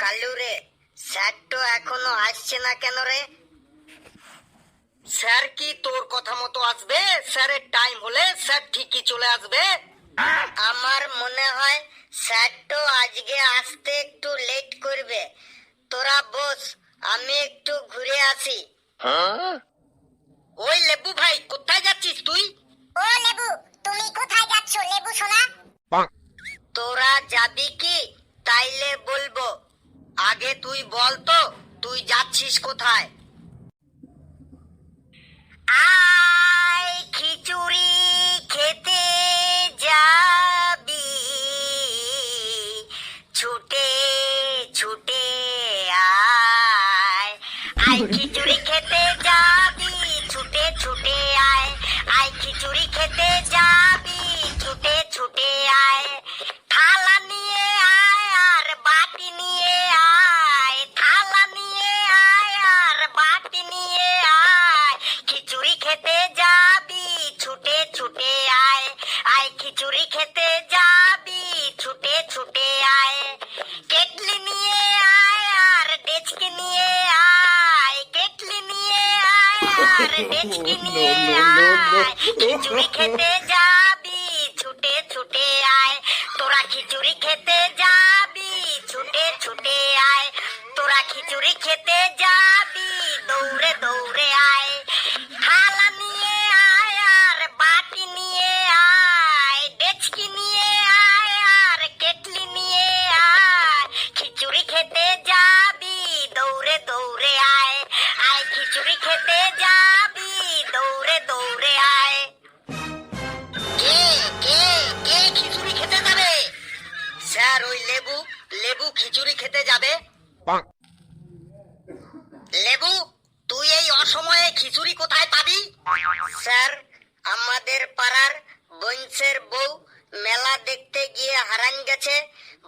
কালু রে, স্যার তো এখনো আসছে না কেন রে? স্যার কি তোর কথা মতো আসবে? স্যারের টাইম হলে স্যার ঠিকই চলে আসবে। আমার মনে হয় স্যার তো আজকে আসতে একটু লেট করবে। তোরা বস, আমি একটু ঘুরে আসি। ওই লেবু ভাই, কোথায় যাচ্ছিস তুই? ও লেবু, তুমি কোথায় যাচ্ছ লেবু সোনা? তোরা যাবি কি? তাইলে বলবো। আগে তুই বল তো, তুই যাচ্ছিস কোথায়? আয় খিচুড়ি খেতে যাবি, ছুটে ছুটে আয়। আয় খিচুড়ি খেতে যাবি, ছুটে ছুটে আয়। আয় খিচুড়ি খেতে যাবি, ছুটে ছুটে আয়। থালা নিয়ে আয় আর বাটি নিয়ে আয়। থালা নিয়ে আয় আর বাটি নিয়ে আয়। খিচুড়ি খেতে যাবি, ছুটে ছুটে আয়। আয় খিচুড়ি খেতে যাবি, ছুটে ছুটে আয়। কেটলি নিয়ে আয় আর ডেচকি নিয়ে আয়। কেটলি নিয়ে আয় আর ডেচকি নিয়ে আয়। খিচুড়ি খেতে যাবি, ছুটে ছুটে আয়। তোরা খিচুড়ি খেতে যাবি, ছুটে ছুটে আয়। তোরা খিচুড়ি খেতে যাবি, দৌড়ে দৌড়ে আয়। থালা নিয়ে আয় আর বাটি নিয়ে আয়। ডেচকি নিয়ে আয় আর কেটলি নিয়ে আয়। খিচুড়ি খেতে যাবি, দৌড়ে দৌড়ে আয়। আয় খিচুড়ি খেতে যাবি, দৌড়ে দৌড়ে আয়। কে কে কে খিচুড়ি খেতে যাবে? স্যার, ওই লেবু। লেবু খিচুড়ি খেতে যাবে। লেবু, তুই এই অসময়ে খিচুড়ি কোথায় পাবি? স্যার, আমাদের পাড়ার বংশের বউ মেলা দেখতে গিয়ে হারান গেছে।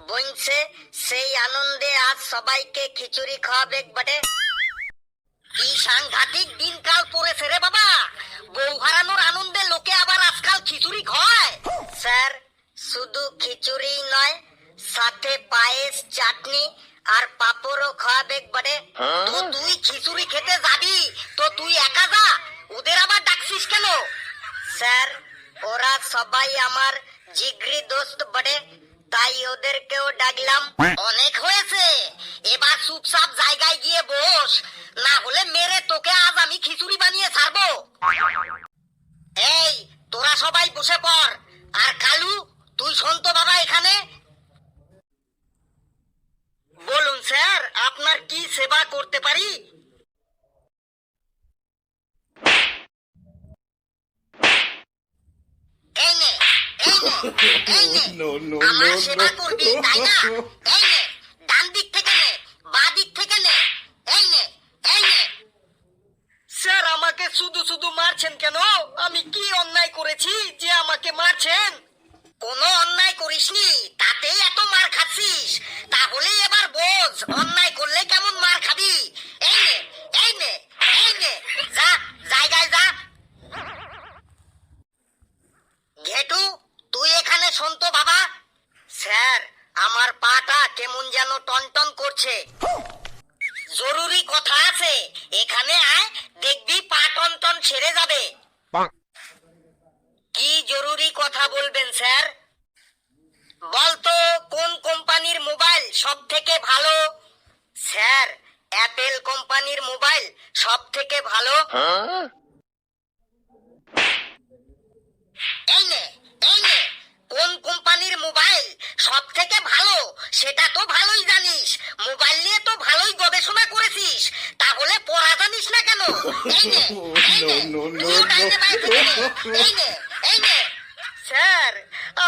বংশে সেই আনন্দে আজ সবাইকে খিচুড়ি খাওয়াবে বটে। কি সাংঘাতিক দিনকাল পড়েছে রে বাবা! বউ হারানোর আনন্দে লোকে আবার আজকাল খিচুড়ি খায়। স্যার, শুধু খিচুড়ি নয়, সাথে পায়েস, চাটনি আর পাপড়ও খাওয়াবে বটে। তো তুই খিচুড়ি খেতে যাবি, তো তুই একা যা, ওদের আবার ডাকছিস কেন? স্যার, ওরা সবাই আমার জিগরি দোস্ত বটে, তাই ওদেরকেও ডাকলাম। অনেক হয়েছে, এবার চুপচাপ জায়গায় গিয়ে বস, না হলে মেরে তোকে আজ আমি খিচুড়ি বানিয়ে ছাড়বো। এই, তোরা সবাই বসে পড়। আর কালু, তুই শোন তো বাবা এখানে। বলুন স্যার, আপনার কি সেবা করতে পারি? এই নে, এই নে, এই নে। আমার সেবা করবি তাই না? এই নে, ডান দিক থেকে নে, বাঁ দিক থেকে নে। এই নে, এই নে। স্যার, আমাকে শুধু শুধু মারছেন কেন? আমি কি অন্যায় করেছি যে আমাকে মারছেন? কোনো অন্যায় করিসনি, তাতেই এত মার খাচ্ছিস। তাহলে এবার বোঝ অন্যায় করলে কেমন মার খাবি। এই নে, এই নে, এই নে। যা, জায়গায় যা। ঘেটু, তুই এখানে শোন তো বাবা। স্যার, আমার পাটা কেমন যেন টনটন করছে। জরুরি কথা আছে, এখানে আয়, দেখবি পা টনটন ছেড়ে যাবে। কি জরুরি কথা বলবেন স্যার? বলতো, কোন কোম্পানির মোবাইল সব থেকে ভালো? স্যার, অ্যাপেল কোম্পানির মোবাইল সব থেকে ভালো। এই নে, এই নে। কোন কোম্পানির মোবাইল সব থেকে ভালো সেটা তো ভালোই জানিস। মোবাইল নিয়ে তো ভালোই গবেষণা করেছিস, তাহলে পড়া জানিস না কেন? এই নে, এই নে। তুইও ডাইনে বাঁয়ে থেকে নে। এই নে, এই নে। স্যার,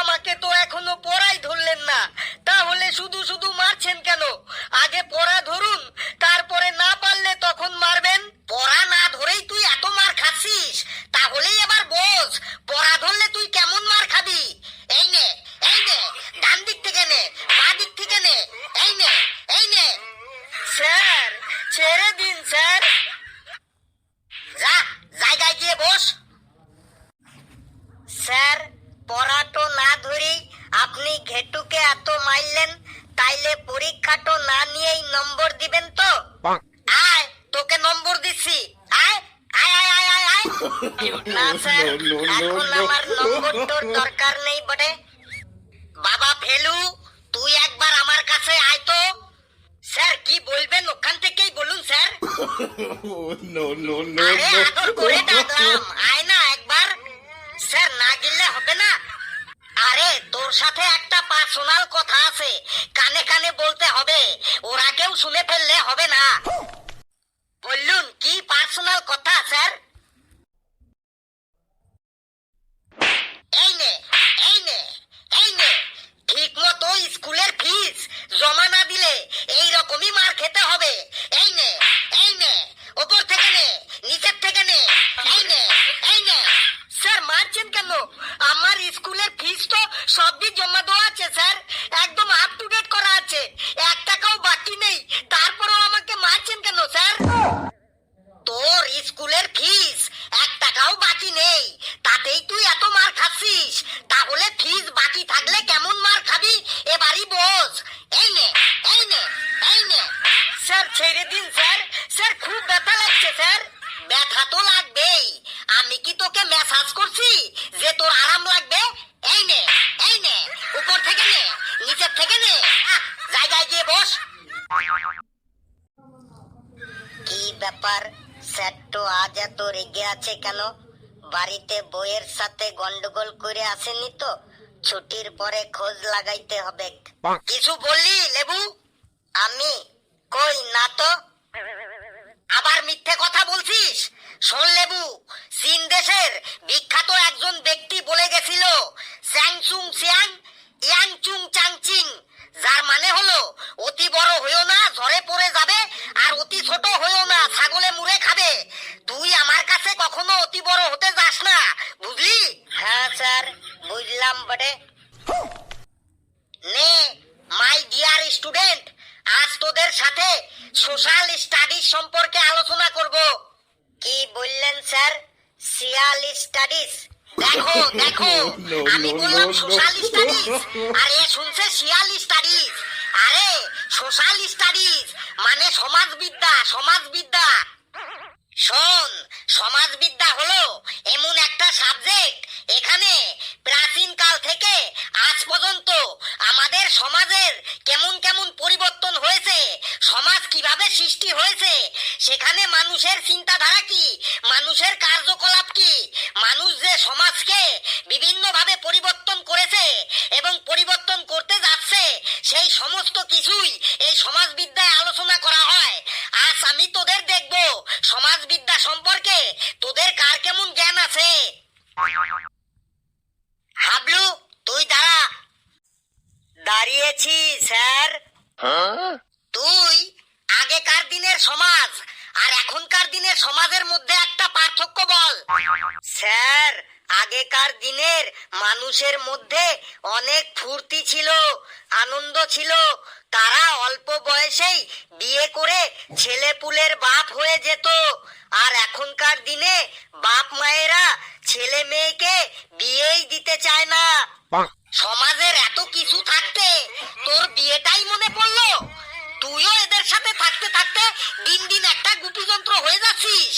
আমাকে তো এখনো পড়াই ধরলেন না, তাহলে শুধু শুধু মারছেন কেন? আগে পড়া ধরুন, তারপরে না পারলে তখন মারবেন। পড়া না ধরেই তুই এত মার খাচ্ছিস, তাহলেই এবার বোঝ পড়া ধরলে তুই কেমন মার খাবি। এই নে, এই নে। ডান দিক থেকে নে, বাঁ দিক থেকে নে। এই নে, এই নে। স্যার, ছেড়ে দিন স্যার। যা, জায়গায় গিয়ে বস। স্যার, পড়া তো না ধরেই আপনি ঘেটুকে এত মারলেন, তাইলে পরীক্ষা খাটো না নিয়েই নম্বর দিবেন তো? আয়, তোকে নম্বর দিচ্ছি। আয় আয় আয় আয় আয় আয়। না স্যার, এখন আমার নম্বর তোর দরকার নেই বটে। বাবা ফেলু, তুই একবার আমার কাছে আয় তো। স্যার কি বলবেন ওখান থেকেই বলুন স্যার। আরে আদর করে ডাকলাম, আয় না একবার। স্যার না গেলে হবে না। আরে তোর সাথে একটা পার্সোনাল কথা আছে, কানে কানে বলতে হবে, ওরা কেউ শুনে ফেললে হবে না। বললুন কি পার্সোনাল কথা স্যার? এই নে এই নে এই নে, ঠিক মতো স্কুলের ফিস জমা না দিলে এই রকমই মার খেতে হবে। এই নে এই নে, ওপর থেকে নে, নিচের থেকে নে, এই নে এই নে। স্যার মারছেন কেন? আমার স্কুলের ফিস তো সবই জমা দেওয়া আছে স্যার, একদম আপ টু ডেট করা আছে, 1 টাকাও বাকি নেই, তারপরেও আমাকে মারছেন কেন স্যার? তোর স্কুলের ফিস 1 টাকাও বাকি নেই, তাতেই তুই এত মার খাচ্ছিস, তাহলে ফিস বাকি থাকলে কেমন মার খাবি এবারই বোঝ। এই নে এই নে এই নে। স্যার ছেড়ে দিন স্যার, স্যার খুব ব্যথা লাগছে স্যার। ব্যথা তো লাগবেই, আমি কি তোকে ম্যাসাজ করছি যে তোর আরাম লাগবে? এই নে এই নে, উপর থেকে নে, নিচের থেকে নে, জায়গায় গিয়ে বস। কি ব্যাপার, স্যার তো আজ এত রেগে আছে কেন? বাড়িতে বইয়ের সাথে গন্ডগোল করে আসেনি তো? ছুটির পরে খোঁজ লাগাইতে হবে। কিছু বললি লেবু? আমি কই না তো। আবার মিথ্যে কথা বলছিস? শোন লেবু, চীন দেশের বিখ্যাত একজন ব্যক্তি বলে গেছিল, স্যাংচুং সিয়াং ইয়াংচুং চাংচিং, যার মানে হলো অতি বড় হইও না ঝড়ে পড়ে যাবে, আর অতি ছোট হইও না ছাগলে মুড়ে খাবে। তুই আমার কাছে কখনো অতি বড় হতে যাস না, বুঝলি? হ্যাঁ স্যার, বুঝলাম বটে। নে মাই ডিয়ার স্টুডেন্ট, আজ তোদের সাথে সোশ্যাল স্টাডিজ সম্পর্কে আলোচনা করব। কি বললেন স্যার? Social studies? দেখো দেখো, আমি বললাম সোশ্যাল স্টাডিজ, আর এ শুনছে সোশ্যাল স্টাডিজ। আরে সোশ্যাল স্টাডিজ মানে সমাজবিদ্যা, সমাজবিদ্যা। শোন, সমাজবিদ্যা হলো এমন একটা সাবজেক্ট, এখানে প্রাচীন কাল থেকে আজ পর্যন্ত আমাদের সমাজের কেমন কেমন পরিবর্তন হয়েছে, সমাজ কিভাবে সৃষ্টি হয়েছে, সেখানে মানুষের চিন্তাধারা কি, মানুষের কার্যকলাপ কি, মানুষ যে সমাজকে বিভিন্নভাবে পরিবর্তন করেছে এবং পরিবর্তন করতে যাচ্ছে, সেই সমস্ত কিছুই এই সমাজবিদ্যায় আলোচনা করা হয়। আজ আমি তোদের দেখব সমাজবিদ্যা সম্পর্কে তোদের কার কেমন জ্ঞান আছে। হাবলু তুই দাঁড়া। দাঁড়িয়েছি স্যার। তুই আগেকার দিনের সমাজ আর এখনকার দিনের সমাজের মধ্যে একটা পার্থক্য বল। স্যার আগেকার দিনের মানুষের মধ্যে অনেক ফুর্তি ছিল, আনন্দ ছিল, তারা অল্প বয়সেই বিয়ে করে ছেলেপুলের বাপ হয়ে যেত, আর এখনকার দিনে বাপ মায়েরা ছেলে মেয়েকে বিয়েই দিতে চায় না। সমাজের এত কিছু থাকতে তোর বিয়েটাই মনে পড়লো? তুইও এদের সাথে থাকতে থাকতে দিন দিন একটা গুপিযন্ত্র হয়ে যাচ্ছিস।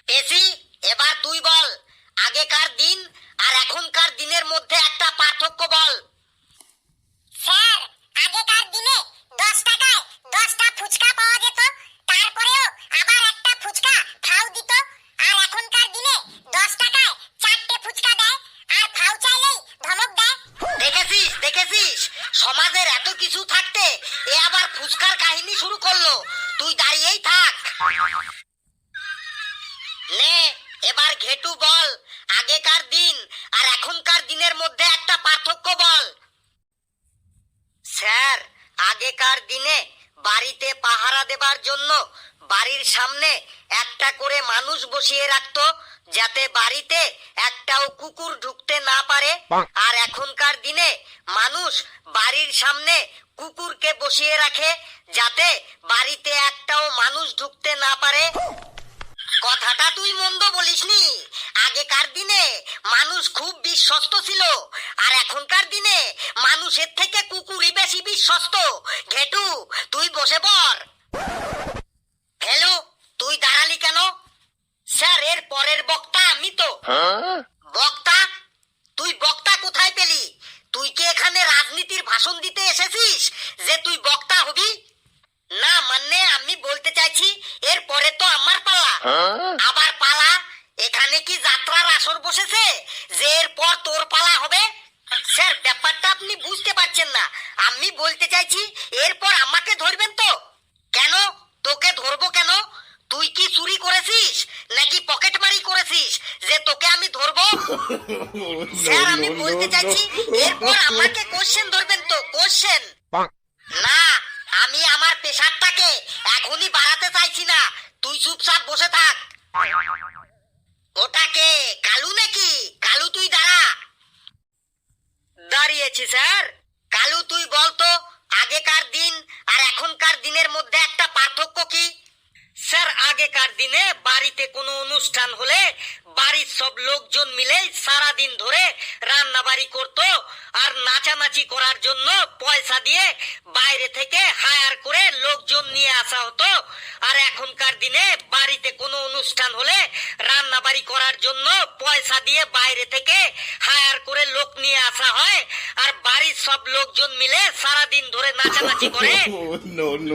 পেশি, এবার তুই বল, আগেকার দিন আর এখনকার দিনের মধ্যে একটা পার্থক্য বল। স্যার আগেকার দিনে 10 টাকায় 10টা ফুচকা পাওয়া যেত, তারপরেও আবার একটা ফুচকা ফাউ দিত। আর এখনকার দিনে 10 টাকায় 4টে ফুচকা দেয়, আর ফাউ চাইলেই ধমক দেয়। দেখেছিস দেখেছিস, সমাজের এত কিছু থাকতে এ আবার ফুচকার কাহিনী শুরু করলো। তুই দাঁড়িয়েই থাক। নে এবার ঘেটু বল, আগেকার দিন আর এখনকার দিনের মধ্যে একটা পার্থক্য বল। স্যার আগেকার দিনে বাড়িতে পাহারা দেবার জন্য বাড়ির সামনে একটা করে মানুষ বসিয়ে রাখতো, যাতে বাড়িতে একটাও কুকুর ঢুকতে না পারে। আর এখনকার দিনে মানুষ বাড়ির সামনে কুকুরকে বসিয়ে রাখে, যাতে বাড়িতে একটাও মানুষ ঢুকতে না পারে। কথাটা তুই মন্দ বলিসনি। আগেকার দিনে মানুষ খুব বিশ্বস্ত ছিল, আর এখনকার দিনে মানুষের থেকে কুকুরই বেশি বিশ্বস্ত। ঘেটু বসেছিস যে তুই বক্তা হবি? না মানে আমি বলতে চাইছি এরপরে তো আমার পালা। আবার পালা? এখানে কি যাত্রার আসর বসেছে যে এরপর তোর পালা হবে? স্যার ব্যাপারটা আপনি বুঝতে পারছেন না। আমি বলতে চাইছি এরপর আমাকে ধরবেন তো? কেন তোকে ধরবো কেন? তুই কি চুরি করেছিস নাকি পকেটমারি করেছিস যে তোকে আমি ধরবো? স্যার আমি বলতে চাইছি এরপর আমাকে কোশ্চেন ধরবেন তো? কোশ্চেন না, আমি আমার প্রেশারটাকে এখনই বাড়াতে চাইছি না। তুই চুপচাপ বসে থাক। ওটাকে কালু নাকি? কালু তুই দাঁড়া। দাঁড়িয়েছি স্যার। কালু তুই বলতো আগেকার দিন আর এখনকার দিনের মধ্যে একটা পার্থক্য কি? স্যার আগেকার দিনে বাড়িতে কোনো অনুষ্ঠান হলে বাড়ির সব লোকজন মিলে সারা দিন ধরে রান্না বাড়ি করতো আর নাচানাচি করার জন্য পয়সা দিয়ে বাইরে থেকে হায়ার করে লোকজন নিয়ে আসা হতো। আর এখনকার দিনে বাড়িতে কোনো অনুষ্ঠান হলে রান্না বাড়ি করার জন্য পয়সা দিয়ে বাইরে থেকে হায়ার করে লোক নিয়ে আসা হয় আর বাড়ির সব লোকজন মিলে সারা দিন ধরে নাচানাচি করে।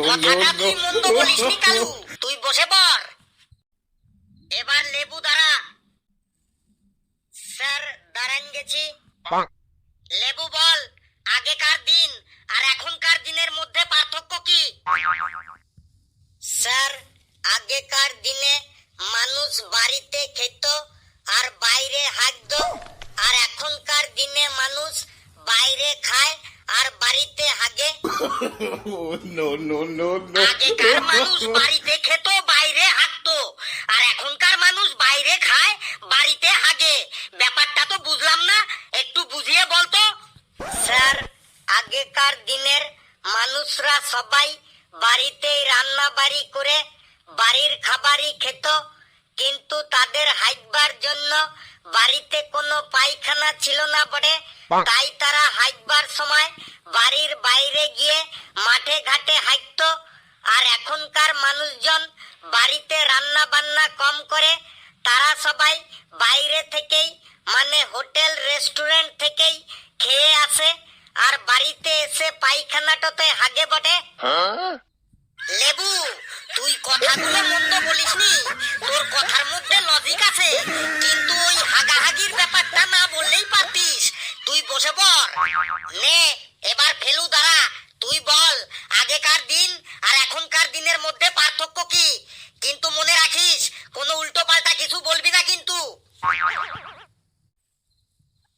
কথাটা তুই মন্দ বলিসনি কালু, তুই বসে পড়। এবার লেবু দাঁড়া। স্যার দাঁড়ান গেছি। লেবু বল আগেকার দিন আর এখনকার দিনের মধ্যে পার্থক্য কি? স্যার আগেকার দিনে মানুষ বাড়িতে খেত আর বাইরে হাগতো, আর এখনকার দিনে মানুষ বাইরে খায় আর বাড়িতে হাগে। আগেকার মানুষ বাড়িতে খেত বাইরে হাগতো আর এখনকার মানুষ বাইরে খায় বাড়িতে হাগে। ব্যাপারটা তো বুঝলাম না, একটু বুঝিয়ে বলতো। স্যার আগেকার দিনের মানুষরা সবাই বাড়িতেই রান্না বাড়ি করে বাড়ির খাবারই খেত, কিন্তু তাদের হাইকবার জন্য বাড়িতে কোনো পায়খানা ছিল না বটে, তাই তারা হাইকবার সময় বাড়ির বাইরে গিয়ে মাঠে ঘাটে হাঁকতো। আর এখনকার মানুষজন বাড়িতে রান্না বান্না কম করে, তারা সবাই বাইরে থেকেই মানে হোটেল রেস্টুরেন্ট থেকেই খেয়ে আসে আর বাড়িতে এসে পায়খানাটাতে হাগে বটে। লেবু তুই কথাগুলো মন্দ বলিসনি, তোর কথার মধ্যে লজিক আছে, কিন্তু ওই হাগাহাগির ব্যাপারটা না বললেই পারতিস। তুই বসে পড়। নে এবার ফেলু দাঁড়া। তুই বল আগেকার দিন আর এখনকার দিনের মধ্যে পার্থক্য কি? কিন্তু মনে রাখিস কোনো উল্টো পাল্টা কিছু বলবি না কিন্তু।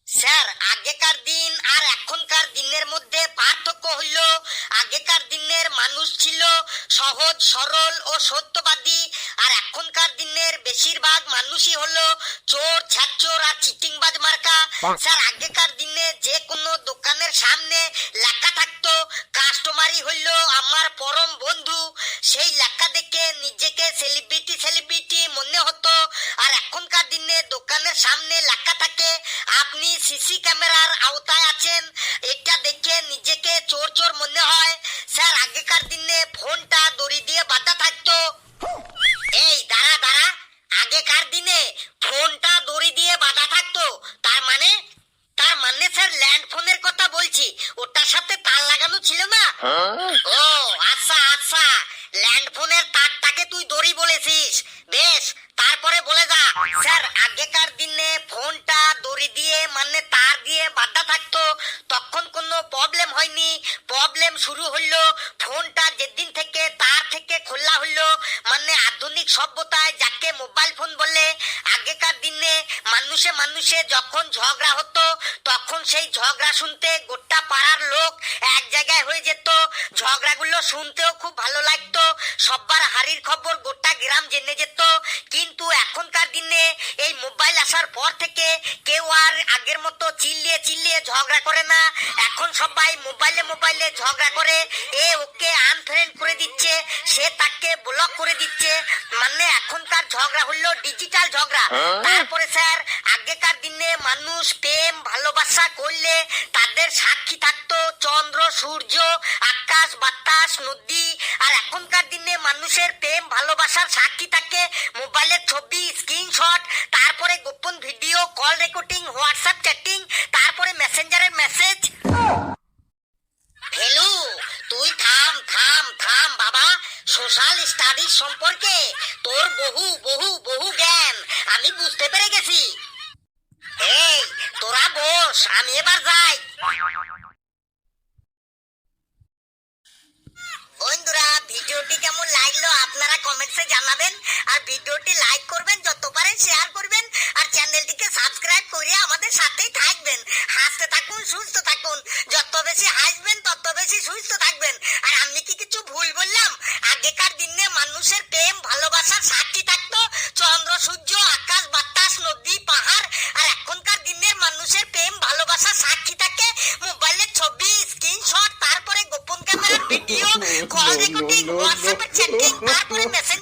স্যার আগেকার দিন আর এখনকার দিনের মধ্যে পার্থক্য হইল আগেকার দিনের মানুষ ছিল সহজ সরল ও সত্যবাদী, আর এখনকার দিনের বেশিরভাগ মানুষই হলো চোর ছাচ্চোর আর চিটিংবাজ মার্কা। স্যার আগেকার দিনে যে কোনো দোকানের সামনে লেখা থাকতো কাস্টমারই হইল আমার পরম বন্ধু, সেই লেখা দেখে নিজেকে সেলিব্রিটি সেলিব্রিটি মনে হতো। আর এখনকার দিনে দোকানের সামনে লেখা থাকে আপনি সিসি ক্যামেরার আওতায় আছেন, এটা দেখে নিজেকে চোর চোর মনে হয়। স্যার আগেকার দিনে ফোনটা দড়ি দিয়ে বাঁধা থাকতো। এই দাঁড়া দাঁড়া, আগেকার দিনে ফোনটা দড়ি দিয়ে বাঁধা থাকতো তার মানে? তার মানে স্যার ল্যান্ড ফোনের কথা বলছি, ওটার সাথে তার লাগানো ছিল না। ও আচ্ছা আচ্ছা, ল্যান্ড ফোনের তারটাকে তুই দড়ি বলেছিস, বেশ তারপরে বলে যা। স্যার আগেকার দিনে ফোনটা দড়ি দিয়ে মানে তার দিয়ে বাঁধা থাকতো, তখন কোনো প্রবলেম হয়নি। প্রবলেম শুরু হইলো ফোনটা যেদিন থেকে তার থেকে খোলা হইলো, মানে আধুনিক সভ্যতায় যাকে মোবাইল ফোন বলে। আগেকার দিনে মানুষে মানুষে যখন ঝগড়া হতো তখন সেই ঝগড়া শুনতে গোটা পাড়ার লোক এক জায়গায় হয়ে যেত, ঝগড়াগুলো শুনতেও খুব ভালো লাগতো, সবার হাড়ির খবর গোটা গ্রাম জেনে যেত। কিন্তু এখনকার দিনে এই মোবাইল আসার পর থেকে কেউ আর আগের মতো চিল্লিয়ে চিল্লিয়ে ঝগড়া করে না, এখন সবাই মোবাইলে মোবাইলে ঝগড়া করে। এ ওকে আনফ্রেন্ড করে দিচ্ছে, সে তাকে ব্লক করে দিচ্ছে, মানে এখনকার ঝগড়া হলো ডিজিটাল ঝগড়া। তারপরে স্যার আগেকার দিনে মানুষ প্রেম ভালোবাসা করলে তাদের সাক্ষী থাকতো চন্দ্র সূর্য আকাশ বাতাস নদী, আর এখনকার দিনে মানুষের প্রেম ভালোবাসার সাক্ষী থাকে মোবাইলের ছবি স্ক্রিনশট, তারপরে গোপন video call recording WhatsApp chatting, তারপরে মেসেঞ্জারের মেসেজ। ফেলু সোশ্যাল স্টাডিজ সম্পর্কে তোর বহু বহু বহু জ্ঞান আমি বুঝতে পেরে গেছি। এই তোরা বস, আমি এবার যাই। বন্ধুরা, ভিডিওটি কেমন লাগলো আপনারা কমেন্টসে জানাবেন, আর ভিডিওটি লাইক করবেন, যত পারেন শেয়ার করবেন, আর চ্যানেলটিকে সাবস্ক্রাইব করে আমাদের সাথেই থাকবেন। হাসতে থাকুন, সুস্থ থাকুন, যত বেশি হাসবেন তত বেশি সুস্থ থাকবেন। আর আমি কি কিছু ভুল বললাম? আগেকার দিনে মানুষের প্রেম ভালোবাসার সাক্ষী থাকতো চন্দ্র সূর্য, আকাশ বাতাস, নদী পাহাড়, আর এখনকার দিনের মানুষের প্রেম ভালোবাসার সাক্ষী থাকে মোবাইলের ছবি, স্ক্রিনশট, তারপরে গোপন ক্যামেরার ভিডিও, কল রেকর্ডিং, হোয়াটসঅ্যাপের চ্যাটিং, তারপরে মেসেঞ্জার